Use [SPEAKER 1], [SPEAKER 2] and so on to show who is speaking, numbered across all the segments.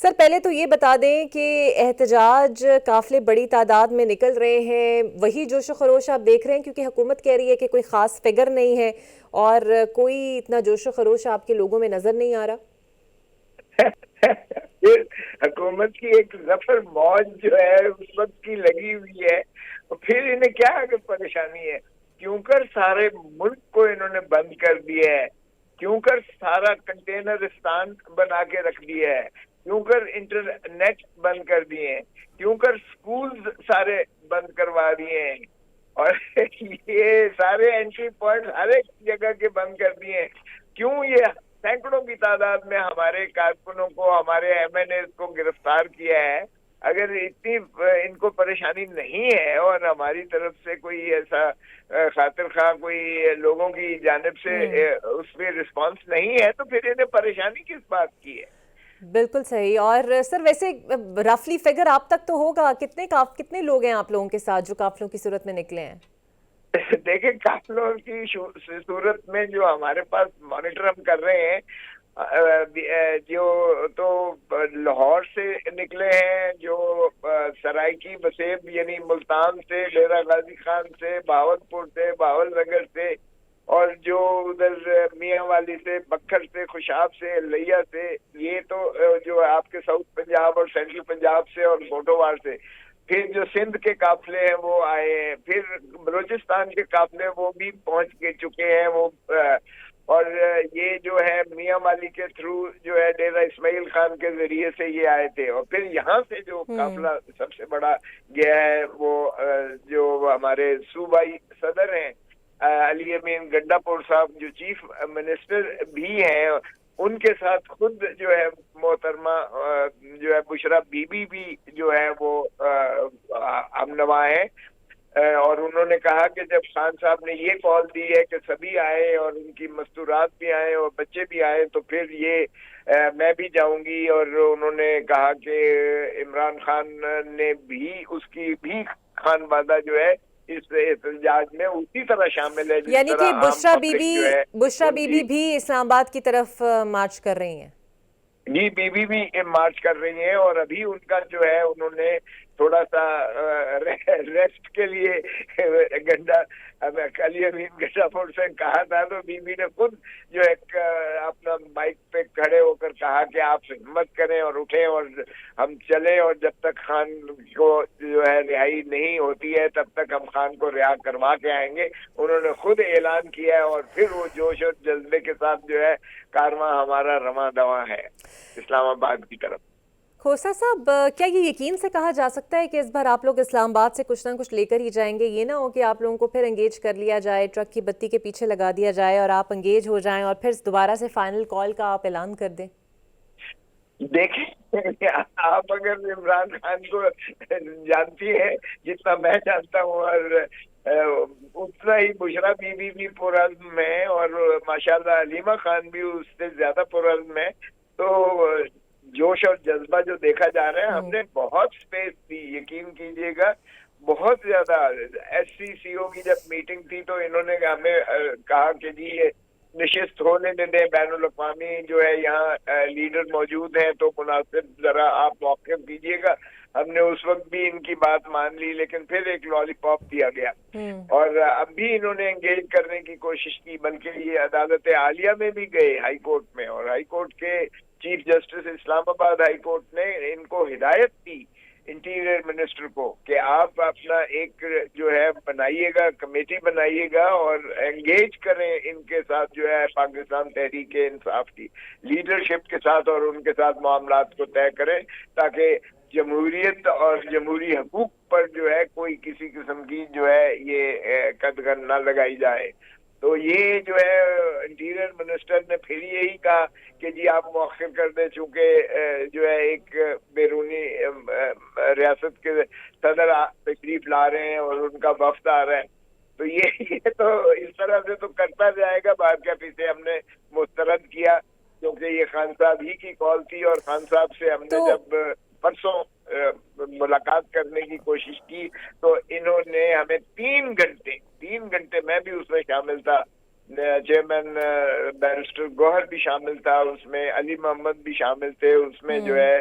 [SPEAKER 1] سر پہلے تو یہ بتا دیں کہ احتجاج قافلے بڑی تعداد میں نکل رہے ہیں، وہی جوش و خروش آپ دیکھ رہے ہیں؟ کیونکہ حکومت کہہ رہی ہے کہ کوئی خاص فگر نہیں ہے اور کوئی اتنا جوش و خروش آپ کے لوگوں میں نظر نہیں آ رہا۔
[SPEAKER 2] پھر حکومت کی ایک ظفر موج جو ہے اس وقت کی لگی ہوئی ہے، پھر انہیں کیا پریشانی ہے؟ کیوں کر سارے ملک کو انہوں نے بند کر دیا ہے، کیوں کر سارا کنٹینرستان بنا کے رکھ دیا ہے، کیوں کر انٹرنیٹ بند کر دیے ہیں، کیوں کر سکولز سارے بند کروا دیے ہیں، اور یہ سارے انٹری پوائنٹ ہر ایک جگہ کے بند کر دیے ہیں۔ کیوں یہ سینکڑوں کی تعداد میں ہمارے کارکنوں کو، ہمارے ایم این اے کو گرفتار کیا ہے؟ اگر اتنی ان کو پریشانی نہیں ہے اور ہماری طرف سے کوئی ایسا خاطر خواہ کوئی لوگوں کی جانب سے اس میں رسپانس نہیں ہے، تو پھر انہیں پریشانی کس بات کی ہے؟
[SPEAKER 1] بالکل صحیح۔ اور سر ویسے رفلی فگر آپ تک تو ہوگا، کتنے لوگ ہیں آپ لوگوں کے ساتھ جو قافلوں کی صورت میں نکلے ہیں؟
[SPEAKER 2] دیکھیں، قافلوں کی صورت میں جو ہمارے پاس مانیٹر ہم کر رہے ہیں، جو تو لاہور سے نکلے ہیں، جو سرائکی بسیب یعنی ملتان سے، ڈیرہ غازی خان سے، بہاولپور سے، بہاول نگر سے، اور جو ادھر میاں والی سے، بکھر سے، خوشاب سے، لیا سے، یہ تو جو آپ کے ساؤتھ پنجاب اور سینٹرل پنجاب سے اور گھوٹوار سے، پھر جو سندھ کے قافلے ہیں وہ آئے ہیں، پھر بلوچستان کے قافلے وہ بھی پہنچ کے چکے ہیں، وہ اور یہ جو ہے میاں والی کے تھرو جو ہے ڈیرہ اسماعیل خان کے ذریعے سے یہ آئے تھے، اور پھر یہاں سے جو قافلہ سب سے بڑا گیا ہے وہ جو ہمارے صوبائی صدر ہیں علی امین گنڈا پور صاحب، جو چیف منسٹر بھی ہیں، ان کے ساتھ خود جو ہے محترمہ جو ہے بشرا بی بی بھی جو ہے وہ ہم نوا ہے، اور انہوں نے کہا کہ جب خان صاحب نے یہ کال دی ہے کہ سبھی آئے اور ان کی مستورات بھی آئے اور بچے بھی آئے تو پھر یہ میں بھی جاؤں گی، اور انہوں نے کہا کہ عمران خان نے بھی اس کی بھی خانوادہ جو ہے اس احتجاج میں اسی طرح شامل ہے جس
[SPEAKER 1] یعنی کہ
[SPEAKER 2] طرح عام پبلک جو ہے
[SPEAKER 1] بشرا
[SPEAKER 2] ان
[SPEAKER 1] بی
[SPEAKER 2] کی۔
[SPEAKER 1] بی بھی اسلام آباد کی طرف مارچ کر رہی ہیں؟
[SPEAKER 2] جی، بی بی بھی مارچ کر رہی ہیں، اور ابھی ان کا جو ہے انہوں نے تھوڑا سا ریسٹ کے لیے گنڈا علی امین گنڈا پور سے کہا تھا، تو بی بی نے خود جو ہے اپنا بائک پہ کھڑے ہو کر کہا کہ آپ ہمت کریں اور اٹھیں اور ہم چلیں، اور جب تک خان کو جو ہے رہائی نہیں ہوتی ہے تب تک ہم خان کو رہا کروا کے آئیں گے۔ انہوں نے خود اعلان کیا ہے، اور پھر وہ جوش اور جذبے کے ساتھ جو ہے کارواں ہمارا رواں دواں ہے اسلام آباد کی طرف۔
[SPEAKER 1] کھوسا صاحب، کیا یہ یقین سے کہا جا سکتا ہے کہ اس بار آپ لوگ اسلام آباد سے کچھ نہ کچھ لے کر ہی جائیں گے؟ یہ نہ ہو کہ آپ لوگوں کو پھر انگیج کر لیا جائے، ٹرک کی بتی کے پیچھے لگا دیا جائے اور آپ انگیج ہو جائیں اور پھر دوبارہ سے فائنل کال کا آپ اعلان کر دیں؟
[SPEAKER 2] دیکھیں، آپ اگر عمران خان کو جانتی ہیں جتنا میں جانتا ہوں، اور اتنا ہی بشرا بی بی بھی پرعزم ہے، اور ماشاءاللہ علیمہ خان بھی اس سے زیادہ پرعزم ہے، تو جوش اور جذبہ جو دیکھا جا رہا ہے، ہم نے بہت سپیس دی، یقین کیجئے گا، بہت زیادہ۔ ایس سی سی او کی جب میٹنگ تھی تو انہوں نے ہمیں کہا کہ جی یہ نشست ہونے دیں، بین الاقوامی جو ہے یہاں لیڈر موجود ہیں تو مناسب ذرا آپ موقف دیجیے گا۔ ہم نے اس وقت بھی ان کی بات مان لی، لیکن پھر ایک لالی پاپ دیا گیا، اور اب بھی انہوں نے انگیج کرنے کی کوشش کی، بلکہ یہ عدالت عالیہ میں بھی گئے، ہائی کورٹ میں، اور ہائی کورٹ کے چیف جسٹس اسلام آباد ہائی کورٹ نے ان کو ہدایت دی، انٹیریئر منسٹر کو، کہ آپ اپنا ایک جو ہے بنائیے گا، کمیٹی بنائیے گا اور انگیج کریں ان کے ساتھ جو ہے پاکستان تحریک انصاف کی لیڈرشپ کے ساتھ، اور ان کے ساتھ معاملات کو طے کریں تاکہ جمہوریت اور جمہوری حقوق پر جو ہے کوئی کسی قسم کی جو ہے یہ قدغن نہ لگائی جائے۔ تو یہ جو ہے انٹیریئر منسٹر نے پھر یہی کہا کہ جی آپ مؤخر کر دیں، چونکہ جو ہے ایک بیرونی ریاست کے صدر تشریف لا رہے ہیں اور ان کا وفد آ رہا ہے، تو یہ تو اس طرح سے تو کرتا جائے گا۔ بعد کا پیچھے ہم نے مسترد کیا، کیونکہ یہ خان صاحب ہی کی کال تھی، اور خان صاحب سے ہم نے جب پرسوں ملاقات کرنے کی کوشش کی تو انہوں نے ہمیں 3 گھنٹے میں بھی اس میں شامل تھا، چیئرمین بیرسٹر گوہر بھی شامل تھا اس میں، علی محمد بھی شامل تھے اس میں، جو ہے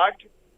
[SPEAKER 2] 8